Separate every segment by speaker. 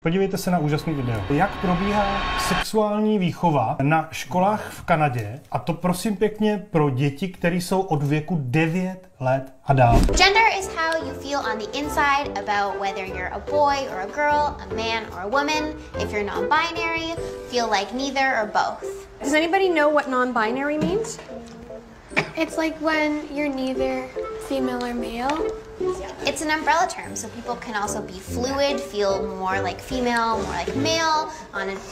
Speaker 1: Podívejte se na úžasný video. Jak probíhá sexuální výchova na školách v Kanadě, a to prosím pěkně pro děti, které jsou od věku 9 let a dál.
Speaker 2: Gender is how you feel on the inside about whether you're a boy or a girl, a man or a woman. If you're non-binary, feel like neither or both.
Speaker 3: Does anybody know what non-binary means?
Speaker 4: It's like when you're neither female or male.
Speaker 2: It's an umbrella term, so people can also be fluid, feel more like female, more like male,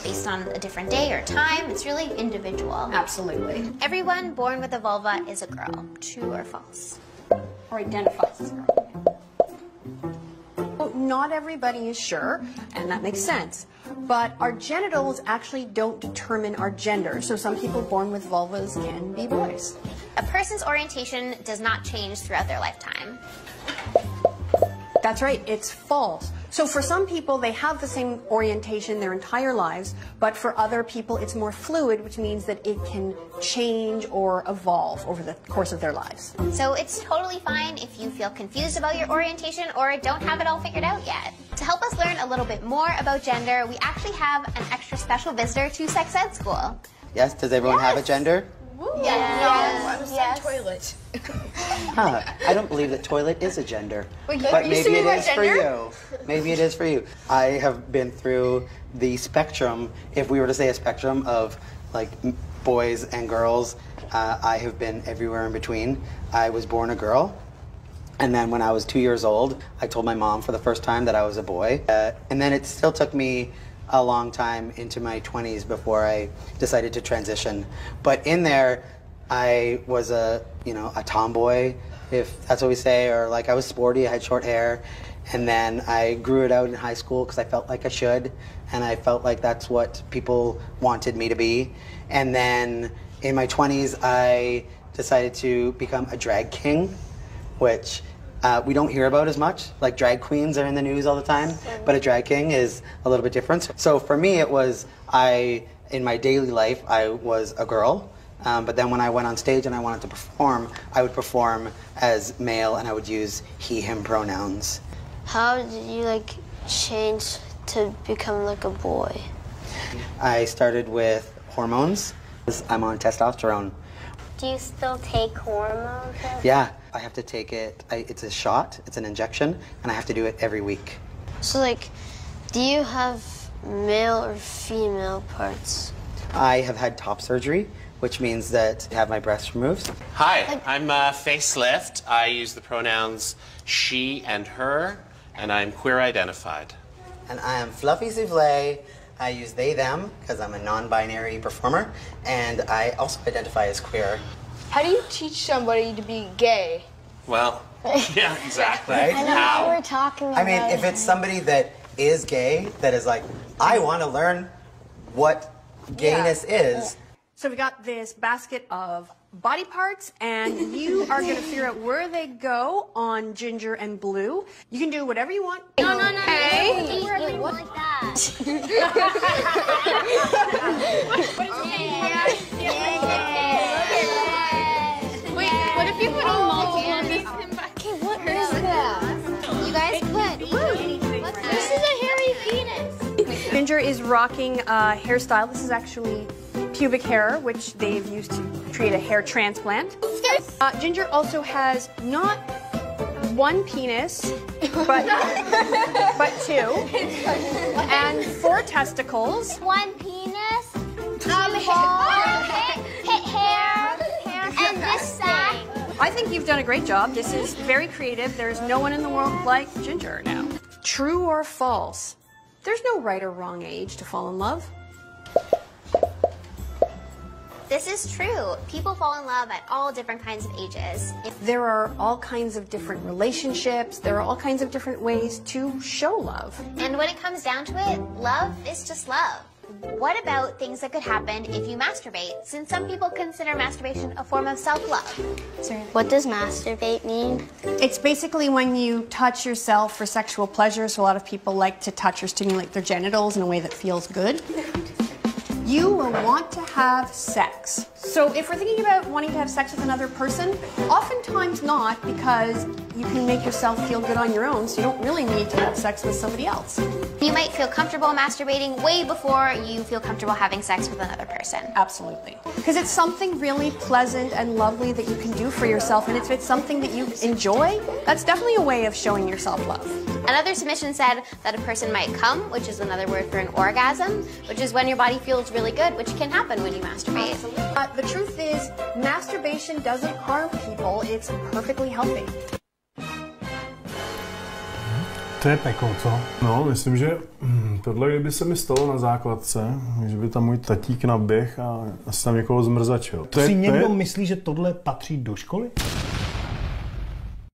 Speaker 2: based on a different day or time. It's really individual.
Speaker 3: Absolutely.
Speaker 2: Everyone born with a vulva is a girl. True or false?
Speaker 3: Or identifies as a girl. Well, not everybody is sure, and that makes sense. But our genitals actually don't determine our gender, so some people born with vulvas can be boys.
Speaker 2: A person's orientation does not change throughout their lifetime.
Speaker 3: That's right, it's false. So for some people, they have the same orientation their entire lives, but for other people, it's more fluid, which means that it can change or evolve over the course of their lives.
Speaker 2: So it's totally fine if you feel confused about your orientation or don't have it all figured out yet. To help us learn a little bit more about gender, we actually have an extra special visitor to Sex Ed School.
Speaker 5: Yes, does everyone have a gender?
Speaker 2: Yes.
Speaker 4: Toilet.
Speaker 5: I don't believe that toilet is a gender, but maybe it is for you. Maybe it is for you. I have been through the spectrum, if we were to say a spectrum of like boys and girls, I have been everywhere in between. I was born a girl, and then when I was 2 years old, I told my mom for the first time that I was a boy, and then it still took me a long time into my 20s before I decided to transition. But in there, I was a tomboy, if that's what we say, or like I was sporty, I had short hair, and then I grew it out in high school because I felt like I should, and I felt like that's what people wanted me to be. And then in my 20s, I decided to become a drag king, which we don't hear about as much. Like drag queens are in the news all the time, but a drag king is a little bit different. So for me, it was, in my daily life, I was a girl, but then when I went on stage and I wanted to perform, I would perform as male and I would use he, him pronouns.
Speaker 4: How did you change to become like a boy?
Speaker 5: I started with hormones. I'm on testosterone.
Speaker 4: Do you still take hormones?
Speaker 5: Yeah, I have to take it. It's a shot, it's an injection, and I have to do it every week.
Speaker 4: So do you have male or female parts?
Speaker 5: I have had top surgery, which means that I have my breasts removed.
Speaker 6: Hi, I'm Facelift. I use the pronouns she and her, and I'm queer identified.
Speaker 5: And I am Fluffy Souffle. I use they, them, because I'm a non-binary performer, and I also identify as queer.
Speaker 7: How do you teach somebody to be gay?
Speaker 6: Well, yeah, exactly.
Speaker 5: Right?
Speaker 4: I know what we're talking about.
Speaker 5: I mean, if it's somebody that is gay, that is like, I want to learn what gayness is.
Speaker 3: So we got this basket of body parts, and you are going to figure out where they go on Ginger and Blue. You can do whatever you want.
Speaker 4: No.
Speaker 2: Hey.
Speaker 4: What? Like that.
Speaker 7: Wait, what if you put a multiple of these?
Speaker 4: Okay, what is that?
Speaker 2: You guys could.
Speaker 4: This is a hairy penis.
Speaker 3: Ginger is rocking a hairstyle. This is actually pubic hair, which they've used to create a hair transplant. Ginger also has not one penis, but two, and 4 testicles.
Speaker 4: One penis, 2 balls, hair, and this sack.
Speaker 3: I think you've done a great job. This is very creative. There's no one in the world like Ginger now. True or false? There's no right or wrong age to fall in love.
Speaker 2: This is true. People fall in love at all different kinds of ages.
Speaker 3: There are all kinds of different relationships. There are all kinds of different ways to show love.
Speaker 2: And when it comes down to it, love is just love. What about things that could happen if you masturbate? Since some people consider masturbation a form of self-love.
Speaker 4: What does masturbate mean?
Speaker 3: It's basically when you touch yourself for sexual pleasure. So a lot of people like to touch or stimulate their genitals in a way that feels good. you will want to have sex. So if we're thinking about wanting to have sex with another person, oftentimes not, because you can make yourself feel good on your own, so you don't really need to have sex with somebody else.
Speaker 2: You might feel comfortable masturbating way before you feel comfortable having sex with another person.
Speaker 3: Absolutely. Because it's something really pleasant and lovely that you can do for yourself, and if it's something that you enjoy, that's definitely a way of showing yourself love.
Speaker 2: Another submission said that a person might come, which is another word for an orgasm, which is when your body feels really good, which can happen when you masturbate.
Speaker 3: The truth is, masturbation doesn't harm people, it's perfectly healthy.
Speaker 1: To je peklo, co?
Speaker 8: No, myslím, že tohle, kdyby se mi stalo na základce, že by tam můj tatík naběh a asi tam někoho zmrzačil.
Speaker 1: Si někdo myslí, že tohle patří do školy?